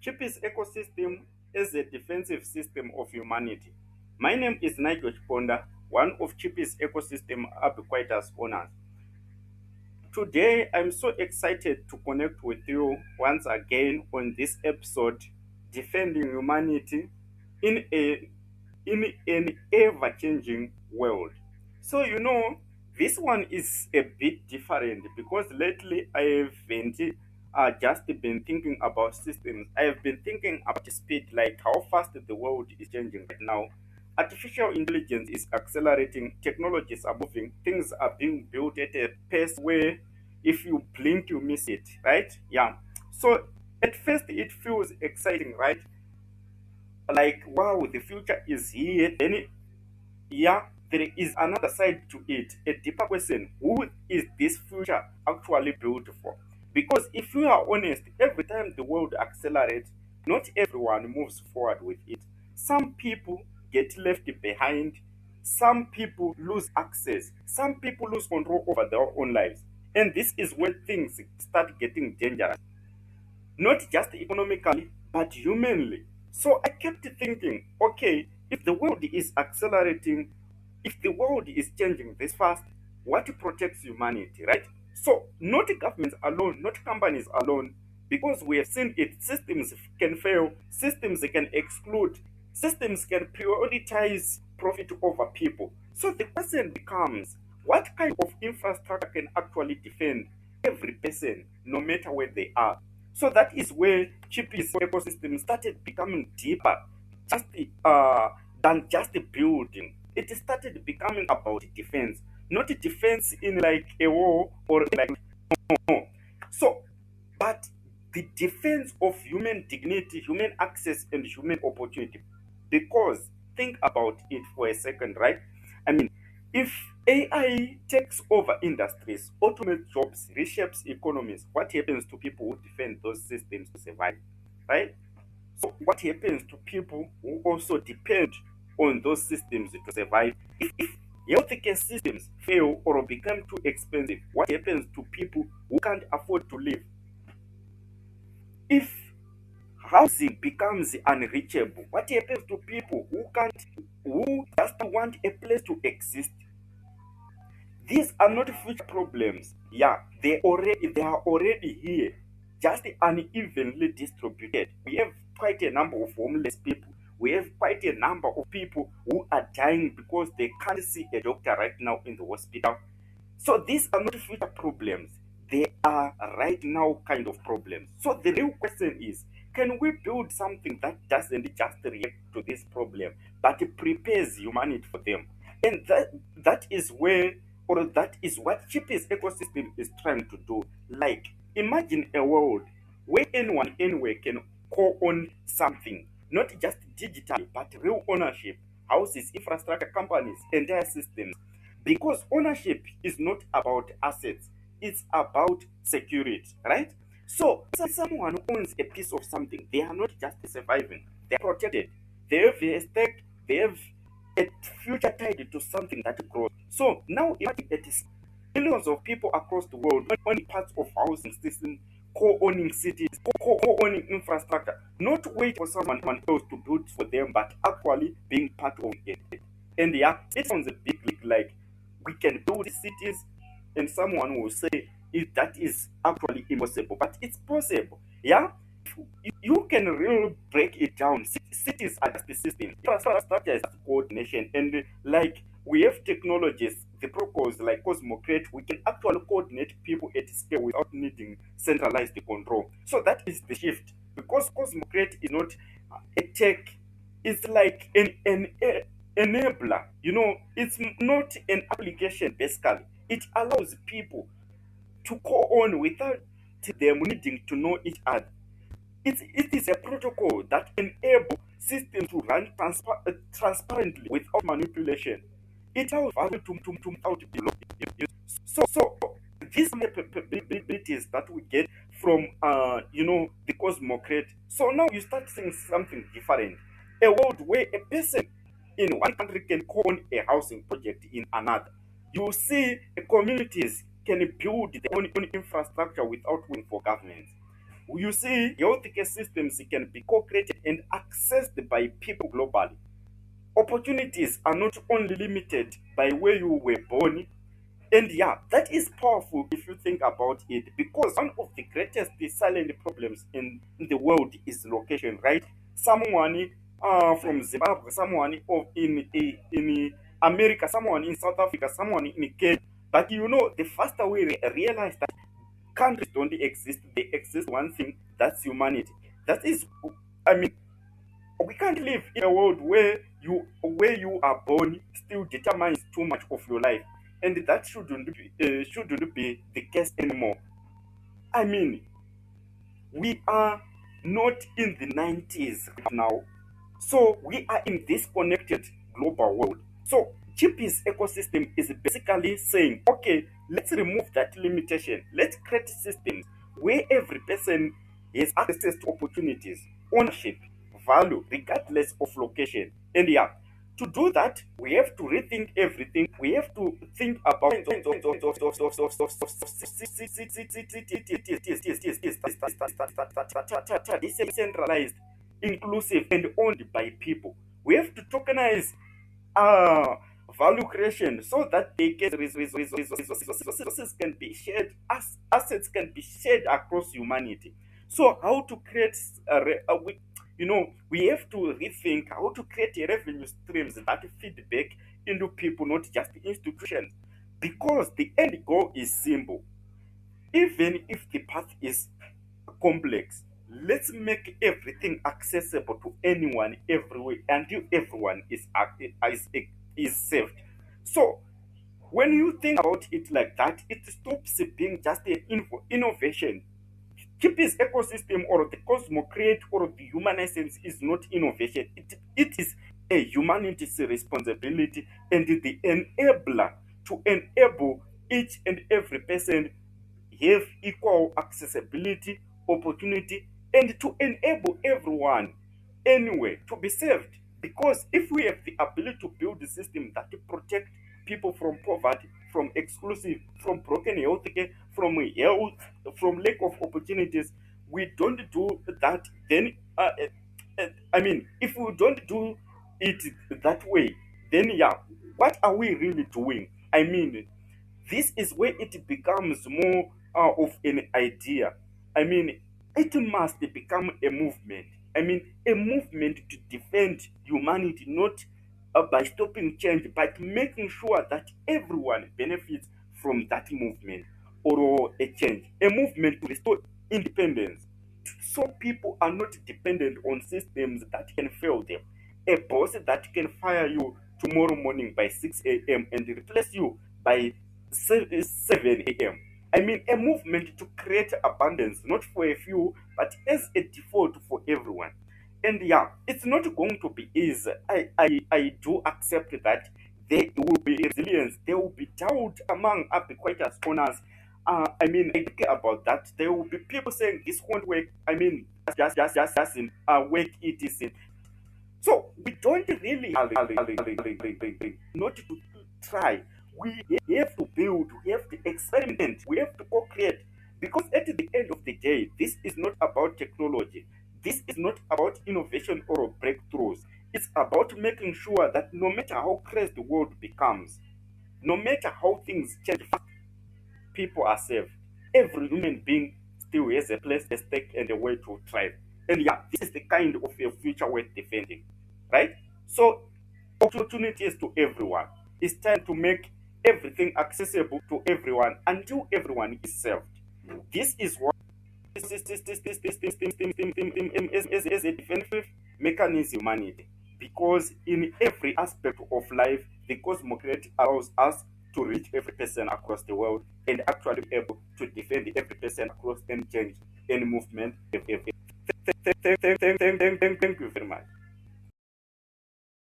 Chipies Ecosystem is a defensive system of humanity. My name is Nigel Chiponda, one of Chipies Ecosystem Abiquitous Owners. Today, I'm so excited to connect with you once again on this episode, defending humanity in a in an ever-changing world. This one is a bit different because lately I haven't just been thinking about systems. I have been thinking about speed, like how fast the world is changing right now. Artificial intelligence is accelerating, technologies are moving, things are being built at a pace where if you blink, you miss it, right? Yeah. So at first, it feels exciting, right? Like, wow, the future is here. Then yeah, there is another side to it, a deeper question: who is this future actually built for? Because if we are honest, every time the world accelerates, not everyone moves forward with it. Some people get left behind, some people lose access, some people lose control over their own lives. And this is when things start getting dangerous, not just economically, but humanly. So I kept thinking, okay, if the world is accelerating, if the world is changing this fast, what protects humanity, right? So not governments alone, not companies alone, because we have seen it. Systems can fail, systems can exclude, systems can prioritize profit over people. So the question becomes, what kind of infrastructure can actually defend every person, no matter where they are? So that is where Chipies ecosystem started becoming deeper, just than just a building. It started becoming about defense, not defense in like a war or like no. So, but the defense of human dignity, human access, and human opportunity. Because think about it for a second, right? I mean, if AI takes over industries, automates jobs, reshapes economies, what happens to people who defend those systems to survive, right? So, what happens to people who also depend on those systems to survive? If healthcare systems fail or become too expensive, what happens to people who can't afford to live? If housing becomes unreachable, what happens to people who just want a place to exist? These are not future problems. Yeah, they are already here, just unevenly distributed. We have quite a number of homeless people. We have quite a number of people who are dying because they can't see a doctor right now in the hospital. So these are not future problems. They are right now kind of problems. So the real question is, can we build something that doesn't just react to this problem, but it prepares humanity for them? And that is where, or that is what cheapest ecosystem is trying to do. Like, imagine a world where anyone anywhere can co-own something, not just digitally, but real ownership, houses, infrastructure, companies, entire systems. Because ownership is not about assets, it's about security, right? So if someone owns a piece of something, they are not just surviving, they are protected. They have a stake, they have a future tied to something that grows. So now imagine it is millions of people across the world owning parts of housing system, co-owning cities, co-owning infrastructure, not wait for someone else to build for them, but actually being part of it. And yeah, it sounds a big like we can build cities, and someone will say that is actually impossible, but it's possible. Yeah, you can really break it down. Cities are just the system. Infrastructure is coordination, and like we have technologies, the protocols like Cosmocrate, we can actually coordinate people at scale without needing centralized control. So that is the shift. Because Cosmocrate is not a tech, it's like an enabler. It's not an application basically. It allows people to go on without them needing to know each other. It is a protocol that enables systems to run transparently without manipulation. It allows value to out below. So these capabilities that we get from the Cosmocrate. So now you start seeing something different. A world where a person in one country can own a housing project in another. You see communities can build their own infrastructure without waiting for governments. You see, healthcare systems can be co-created and accessed by people globally. Opportunities are not only limited by where you were born, and yeah, that is powerful if you think about it, because one of the greatest silent problems in the world is location, right? Someone from Zimbabwe, someone in America, someone in South Africa, someone in Kenya. But you know, the faster we realize that countries don't exist, they exist one thing, that's humanity. That is, I mean, we can't live in a world where you are born still determines too much of your life, and that shouldn't be the case anymore. I mean, we are not in the 90s right now, so we are in this connected global world. So Chipies ecosystem is basically saying, okay, let's remove that limitation. Let's create systems where every person has access to opportunities, ownership, value, regardless of location. And yeah, to do that, we have to rethink everything. We have to think about decentralized, inclusive, and owned by people. We have to tokenize uh, value creation so that they can resources can be shared, assets can be shared across humanity. So how to create we have to rethink how to create revenue streams that feed back into people, not just institutions, because the end goal is simple. Even if the path is complex, let's make everything accessible to anyone everywhere until everyone is saved. So when you think about it like that, it stops being just an innovation. Chipies ecosystem or the cosmocrate or the human essence is not innovation. It is a humanity's responsibility and the enabler to enable each and every person have equal accessibility, opportunity, and to enable everyone anyway to be saved. Because if we have the ability to build a system that protect people from poverty, from exclusive, from broken healthcare, from health, from lack of opportunities, we don't do that. Then, I mean, if we don't do it that way, then yeah, what are we really doing? I mean, this is where it becomes more of an idea. I mean, it must become a movement. I mean, a movement to defend humanity, not by stopping change, but making sure that everyone benefits from that movement or a change. A movement to restore independence. So people are not dependent on systems that can fail them. A boss that can fire you tomorrow morning by 6 a.m. and replace you by 7 a.m. I mean, a movement to create abundance, not for a few, but as a default for everyone. And yeah, it's not going to be easy. I do accept that there will be resilience, there will be doubt among Abiquitous owners. I mean, I care about that. There will be people saying this won't work. I mean, just in work it is in. So we don't really not to try. We have to build, we have to experiment, we have to co-create. Because at the end of the day, this is not about technology. This is not about innovation or breakthroughs. It's about making sure that no matter how crazy the world becomes, no matter how things change, people are saved. Every human being still has a place, a stake, and a way to thrive. And yeah, this is the kind of a future worth defending, right? So, opportunities to everyone. It's time to make everything accessible to everyone until everyone is served. This is what is a defensive mechanism humanity, because in every aspect of life, the cosmocrate allows us to reach every person across the world and actually be able to defend every person across any change, any movement. Thank you very much.